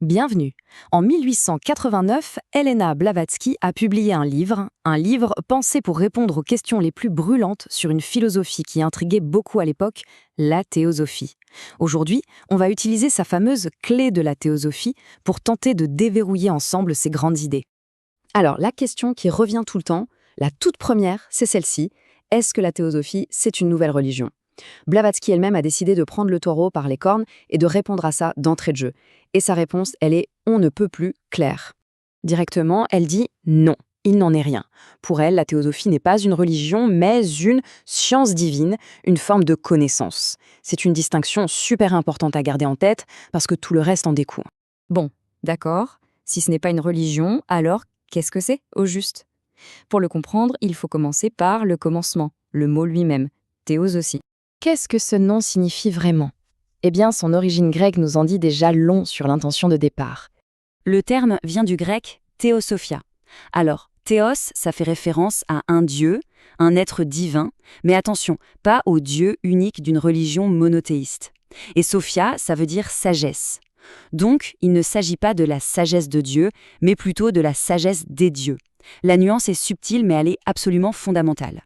Bienvenue. En 1889, Helena Blavatsky a publié un livre pensé pour répondre aux questions les plus brûlantes sur une philosophie qui intriguait beaucoup à l'époque, la théosophie. Aujourd'hui, on va utiliser sa fameuse clé de la théosophie pour tenter de déverrouiller ensemble ces grandes idées. Alors, la question qui revient tout le temps, la toute première, c'est celle-ci. Est-ce que la théosophie, c'est une nouvelle religion ? Blavatsky elle-même a décidé de prendre le taureau par les cornes et de répondre à ça d'entrée de jeu. Et sa réponse, elle est « on ne peut plus claire ». Directement, elle dit « non, il n'en est rien ». Pour elle, la théosophie n'est pas une religion, mais une science divine, une forme de connaissance. C'est une distinction super importante à garder en tête, parce que tout le reste en découle. Bon, d'accord, si ce n'est pas une religion, alors qu'est-ce que c'est, au juste ? Pour le comprendre, il faut commencer par le commencement, le mot lui-même, théososie. Qu'est-ce que ce nom signifie vraiment ? Eh bien, son origine grecque nous en dit déjà long sur l'intention de départ. Le terme vient du grec théosophia. Alors, théos, ça fait référence à un dieu, un être divin, mais attention, pas au dieu unique d'une religion monothéiste. Et sophia, ça veut dire sagesse. Donc, il ne s'agit pas de la sagesse de Dieu, mais plutôt de la sagesse des dieux. La nuance est subtile, mais elle est absolument fondamentale.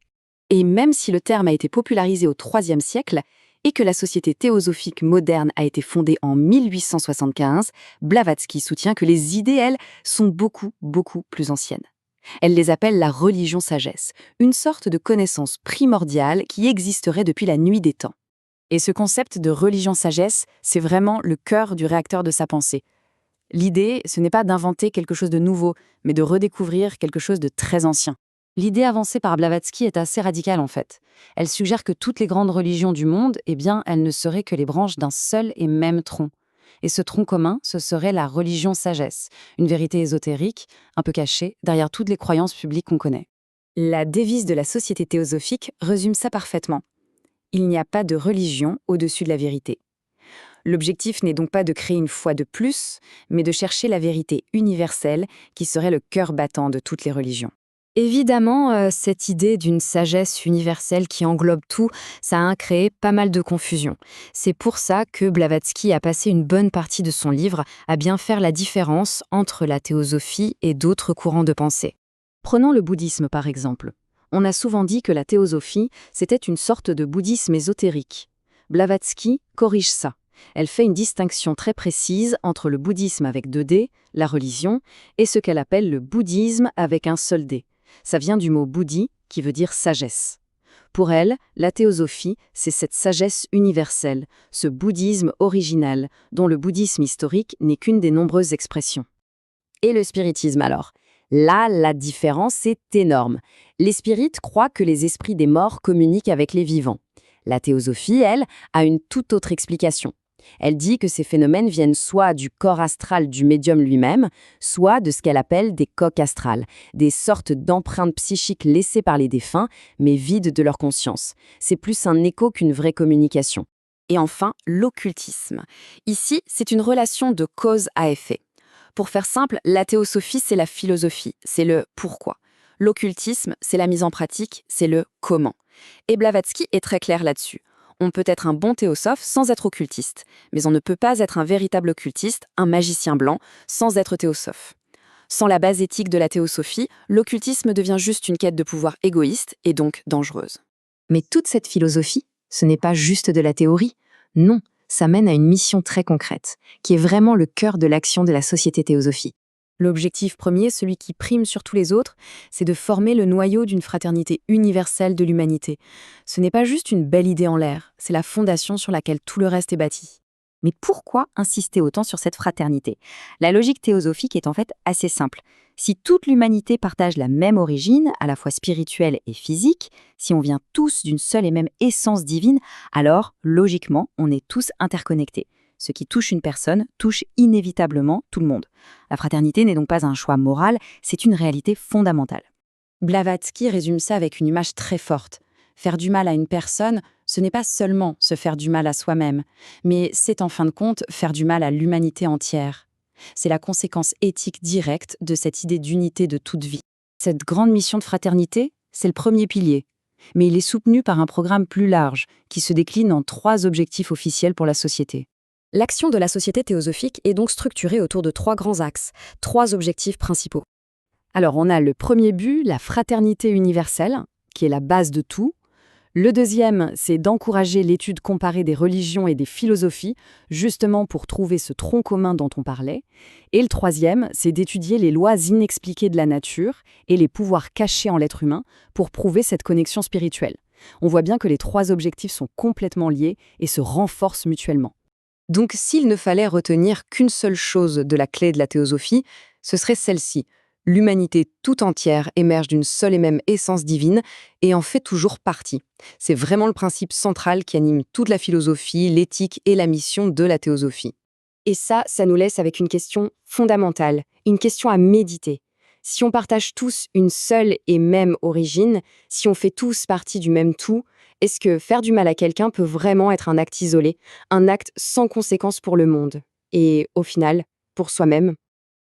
Et même si le terme a été popularisé au IIIe siècle et que la société théosophique moderne a été fondée en 1875, Blavatsky soutient que les idées, elles, sont beaucoup plus anciennes. Elle les appelle la religion sagesse, une sorte de connaissance primordiale qui existerait depuis la nuit des temps. Et ce concept de religion sagesse, c'est vraiment le cœur du réacteur de sa pensée. L'idée, ce n'est pas d'inventer quelque chose de nouveau, mais de redécouvrir quelque chose de très ancien. L'idée avancée par Blavatsky est assez radicale en fait. Elle suggère que toutes les grandes religions du monde, elles ne seraient que les branches d'un seul et même tronc. Et ce tronc commun, ce serait la religion sagesse, une vérité ésotérique, un peu cachée, derrière toutes les croyances publiques qu'on connaît. La devise de la société théosophique résume ça parfaitement. Il n'y a pas de religion au-dessus de la vérité. L'objectif n'est donc pas de créer une foi de plus, mais de chercher la vérité universelle qui serait le cœur battant de toutes les religions. Évidemment, cette idée d'une sagesse universelle qui englobe tout, ça a créé pas mal de confusion. C'est pour ça que Blavatsky a passé une bonne partie de son livre à bien faire la différence entre la théosophie et d'autres courants de pensée. Prenons le bouddhisme par exemple. On a souvent dit que la théosophie, c'était une sorte de bouddhisme ésotérique. Blavatsky corrige ça. Elle fait une distinction très précise entre le bouddhisme avec 2 D, la religion, et ce qu'elle appelle le bouddhisme avec un seul D. Ça vient du mot bouddhi, qui veut dire sagesse. Pour elle, la théosophie, c'est cette sagesse universelle, ce bouddhisme original, dont le bouddhisme historique n'est qu'une des nombreuses expressions. Et le spiritisme alors ? Là, la différence est énorme. Les spirites croient que les esprits des morts communiquent avec les vivants. La théosophie, elle, a une toute autre explication. Elle dit que ces phénomènes viennent soit du corps astral du médium lui-même, soit de ce qu'elle appelle des coques astrales, des sortes d'empreintes psychiques laissées par les défunts, mais vides de leur conscience. C'est plus un écho qu'une vraie communication. Et enfin, l'occultisme. Ici, c'est une relation de cause à effet. Pour faire simple, la théosophie, c'est la philosophie, c'est le pourquoi. L'occultisme, c'est la mise en pratique, c'est le comment. Et Blavatsky est très clair là-dessus. On peut être un bon théosophe sans être occultiste, mais on ne peut pas être un véritable occultiste, un magicien blanc, sans être théosophe. Sans la base éthique de la théosophie, l'occultisme devient juste une quête de pouvoir égoïste et donc dangereuse. Mais toute cette philosophie, ce n'est pas juste de la théorie. Non, ça mène à une mission très concrète, qui est vraiment le cœur de l'action de la société théosophique. L'objectif premier, celui qui prime sur tous les autres, c'est de former le noyau d'une fraternité universelle de l'humanité. Ce n'est pas juste une belle idée en l'air, c'est la fondation sur laquelle tout le reste est bâti. Mais pourquoi insister autant sur cette fraternité ? La logique théosophique est en fait assez simple. Si toute l'humanité partage la même origine, à la fois spirituelle et physique, si on vient tous d'une seule et même essence divine, alors, logiquement, on est tous interconnectés. Ce qui touche une personne touche inévitablement tout le monde. La fraternité n'est donc pas un choix moral, c'est une réalité fondamentale. Blavatsky résume ça avec une image très forte. Faire du mal à une personne, ce n'est pas seulement se faire du mal à soi-même, mais c'est en fin de compte faire du mal à l'humanité entière. C'est la conséquence éthique directe de cette idée d'unité de toute vie. Cette grande mission de fraternité, c'est le premier pilier. Mais il est soutenu par un programme plus large, qui se décline en 3 objectifs officiels pour la société. L'action de la société théosophique est donc structurée autour de 3 grands axes, 3 objectifs principaux. Alors, on a le premier but, la fraternité universelle, qui est la base de tout. Le deuxième, c'est d'encourager l'étude comparée des religions et des philosophies, justement pour trouver ce tronc commun dont on parlait. Et le troisième, c'est d'étudier les lois inexpliquées de la nature et les pouvoirs cachés en l'être humain pour prouver cette connexion spirituelle. On voit bien que les 3 objectifs sont complètement liés et se renforcent mutuellement. Donc, s'il ne fallait retenir qu'une seule chose de la clé de la théosophie, ce serait celle-ci. L'humanité tout entière émerge d'une seule et même essence divine et en fait toujours partie. C'est vraiment le principe central qui anime toute la philosophie, l'éthique et la mission de la théosophie. Et ça nous laisse avec une question fondamentale, une question à méditer. Si on partage tous une seule et même origine, si on fait tous partie du même tout, est-ce que faire du mal à quelqu'un peut vraiment être un acte isolé, un acte sans conséquence pour le monde et, au final, pour soi-même?